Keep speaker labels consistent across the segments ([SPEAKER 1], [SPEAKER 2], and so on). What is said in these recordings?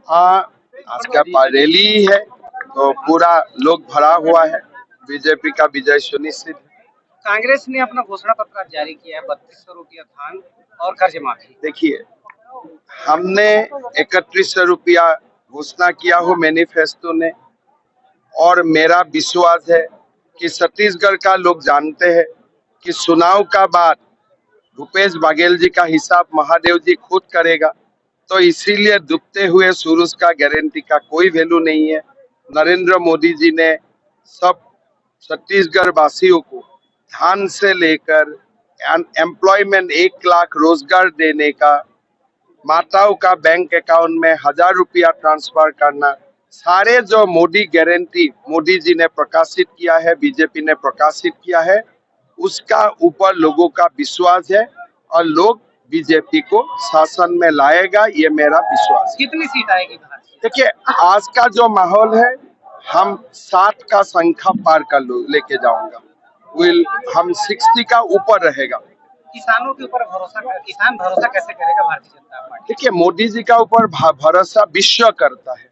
[SPEAKER 1] हाँ, आज का रैली है तो पूरा लोग भरा हुआ है। बीजेपी का विजय सुनिश्चित है।
[SPEAKER 2] कांग्रेस ने अपना घोषणा पत्र जारी किया है, 3200 रुपया धान और कर्ज माफी।
[SPEAKER 1] देखिए, हमने 3100 रुपया घोषणा किया हो मैनिफेस्टो ने, और मेरा विश्वास है कि छत्तीसगढ़ का लोग जानते हैं कि चुनाव का बाद भूपेश बघेल जी का हिसाब महादेव जी खुद करेगा। तो इसीलिए डूबते हुए सूरज का गारंटी का कोई वैल्यू नहीं है। नरेंद्र मोदी जी ने सब छत्तीसगढ़ वासियों को धान से लेकर एम्प्लॉयमेंट 1 लाख रोजगार देने का, माताओं का बैंक अकाउंट में 1000 रुपया ट्रांसफर करना, सारे जो मोदी गारंटी मोदी जी ने प्रकाशित किया है, बीजेपी ने प्रकाशित किया है, उसका ऊपर लोगों का विश्वास है और लोग बीजेपी को शासन में लाएगा, ये मेरा विश्वास है।
[SPEAKER 2] कितनी सीट आएगी भारत?
[SPEAKER 1] देखिए, आज का जो माहौल है, हम 60 का संख्या पार कर लेके जाऊंगा। हम 60 का ऊपर रहेगा।
[SPEAKER 2] किसानों के ऊपर किसान भरोसा कैसे करेगा भारतीय जनता पार्टी?
[SPEAKER 1] देखिए, मोदी जी का ऊपर भरोसा विश्व करता है।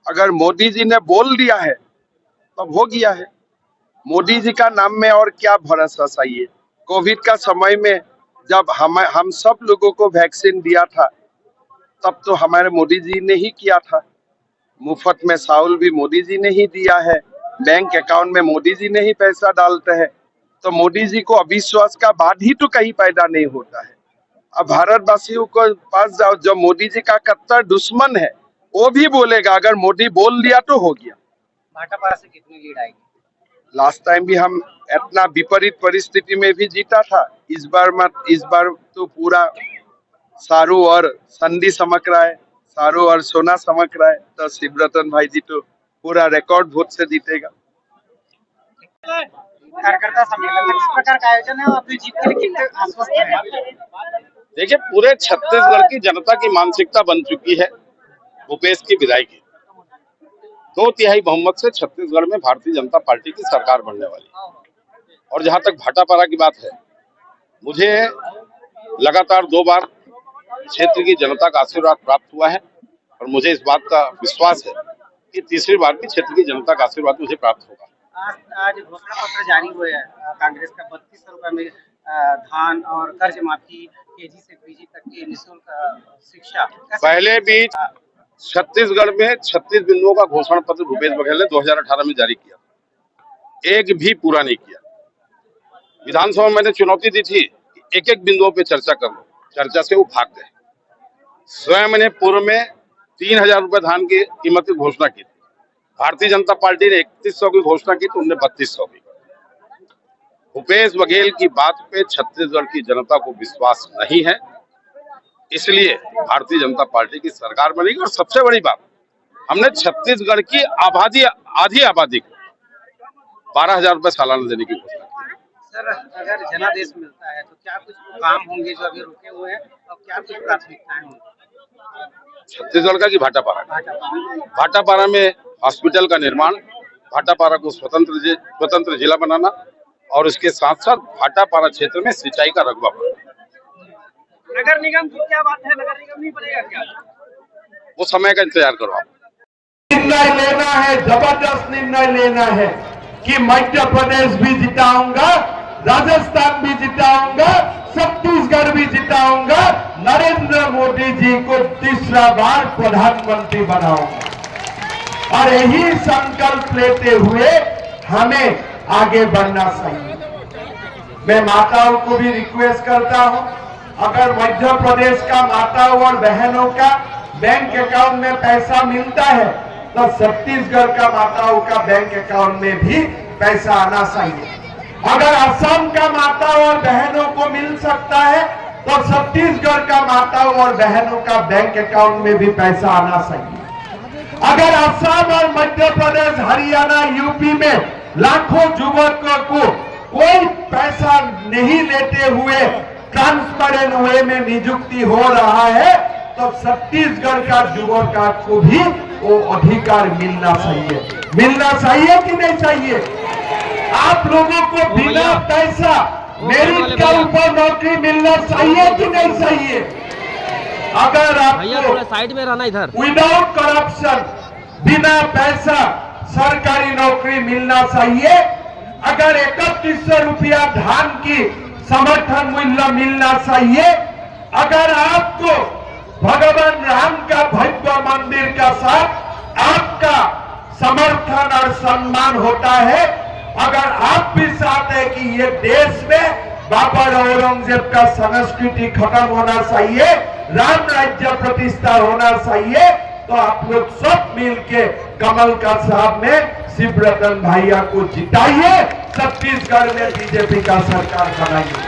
[SPEAKER 1] अगर मोदी जी ने बोल दिया है तब हो गया है। मोदी जी का नाम में और क्या भरोसा चाहिए। कोविड का समय में जब हम सब लोगों को वैक्सीन दिया था, तब तो हमारे मोदी जी ने ही किया था। मुफ्त में चावल भी मोदी जी ने ही दिया है। बैंक अकाउंट में मोदी जी ने ही पैसा डालते हैं। तो मोदी जी को अविश्वास का बाद ही तो कहीं पैदा नहीं होता है। अब भारतवासियों को पास जाओ, जो मोदी जी का कट्टर दुश्मन है वो भी बोलेगा अगर मोदी बोल दिया तो हो गया।
[SPEAKER 2] भाटापारा से कितनी लीड आएगी?
[SPEAKER 1] लास्ट टाइम भी हम इतना विपरीत परिस्थिति में भी जीता था। इस बार तो पूरा सारू और संधि समक रहा है, सारू और सोना समक रहा है। तो शिवरतन भाई जी तो पूरा रिकॉर्ड वोट से जीतेगा।
[SPEAKER 2] कार्यकर्ता सम्मेलन किस प्रकार का आयोजन है और अपनी जीत के लिए कितने आश्वस्त हैं?
[SPEAKER 3] देखिए, पूरे छत्तीसगढ़ की जनता की मानसिकता बन चुकी है भूपेश की विदाई की। 2/3 बहुमत से छत्तीसगढ़ में भारतीय जनता पार्टी की सरकार बनने वाली है। और जहां तक भाटापारा की बात है, मुझे लगातार 2 बार क्षेत्र की जनता का आशीर्वाद प्राप्त हुआ है और मुझे इस बात का विश्वास है कि तीसरी बार भी क्षेत्र की जनता का आशीर्वाद मुझे प्राप्त होगा।
[SPEAKER 2] आज घोषणा पत्र जारी हुए हैं कांग्रेस का, 3200 रुपए में धान और कर्ज माफी, केजी से पीजी तक की निःशुल्क शिक्षा।
[SPEAKER 3] पहले भी छत्तीसगढ़ में 36 बिंदुओं का घोषणा पत्र भूपेश बघेल ने 2018 में जारी किया, एक भी पूरा नहीं किया। विधानसभा में मैंने चुनौती दी थी कि एक बिंदुओं पे चर्चा कर लो, चर्चा से वो भाग गए। स्वयं मैंने पूर्व में 3000 रुपए धान की कीमत की घोषणा की थी। भारतीय जनता पार्टी ने 3100 की घोषणा की तो उन्होंने 3200 की। भूपेश बघेल की बात पे छत्तीसगढ़ की जनता को विश्वास नहीं है, इसलिए भारतीय जनता पार्टी की सरकार बनेगी। और सबसे बड़ी बात, हमने छत्तीसगढ़ की आधी आबादी को 12,000 रुपए सालाना देने की घोषणा की।
[SPEAKER 2] सर, अगर जनादेश मिलता है तो क्या कुछ काम होंगे जो अभी रुके हुए हैं और क्या कुछ प्राथमिकताएं होंगी
[SPEAKER 3] छत्तीसगढ़ का? कि भाटापारा में हॉस्पिटल का निर्माण, भाटापारा को स्वतंत्र जिला बनाना और उसके साथ साथ भाटापारा क्षेत्र में सिंचाई का रकबा बढ़ाना।
[SPEAKER 2] नगर निगम की क्या बात है? नगर निगम नहीं बनेगा क्या?
[SPEAKER 3] वो समय का इंतजार करो आप।
[SPEAKER 4] निर्णय लेना है, जबरदस्त निर्णय लेना है कि मध्य प्रदेश भी जिताऊंगा, राजस्थान भी जिताऊंगा, छत्तीसगढ़ भी जिताऊंगा, नरेंद्र मोदी जी को तीसरा बार प्रधानमंत्री बनाऊंगा। और यही संकल्प लेते हुए हमें आगे बढ़ना चाहिए। मैं माताओं को भी रिक्वेस्ट करता हूं, अगर मध्य प्रदेश का माताओं और बहनों का बैंक अकाउंट में पैसा मिलता है तो छत्तीसगढ़ का माताओं का बैंक अकाउंट में भी पैसा आना चाहिए। अगर असम का माताओं और बहनों को मिल सकता है तो छत्तीसगढ़ का माताओं और बहनों का बैंक अकाउंट में भी पैसा आना चाहिए। अगर असम और मध्य प्रदेश, हरियाणा, यूपी में लाखों युवकों को कोई पैसा नहीं लेते हुए ट्रांसपेरेंट वे में नियुक्ति हो रहा है तो छत्तीसगढ़ का युवकों को भी वो अधिकार मिलना चाहिए कि नहीं चाहिए? आप लोगों को बिना पैसा मेरिट के ऊपर नौकरी मिलना चाहिए कि नहीं चाहिए? अगर
[SPEAKER 5] भैया
[SPEAKER 4] आपको
[SPEAKER 5] थोड़ा साइड में रहना इधर।
[SPEAKER 4] विदाउट करप्शन, बिना पैसा सरकारी नौकरी मिलना चाहिए। अगर 3100 रुपया धान की समर्थन मूल्य मिलना चाहिए। अगर आपको भगवान राम का भव्य मंदिर का साथ आपका समर्थन और सम्मान होता है, अगर आप भी चाहते हैं कि ये देश में बाबर औरंगजेब का संस्कृति खत्म होना चाहिए, राम राज्य प्रतिष्ठा होना चाहिए, तो आप लोग सब मिलके कमल का साहब में शिवरतन भैया को जिताइए, छत्तीसगढ़ में बीजेपी का सरकार बनाइए।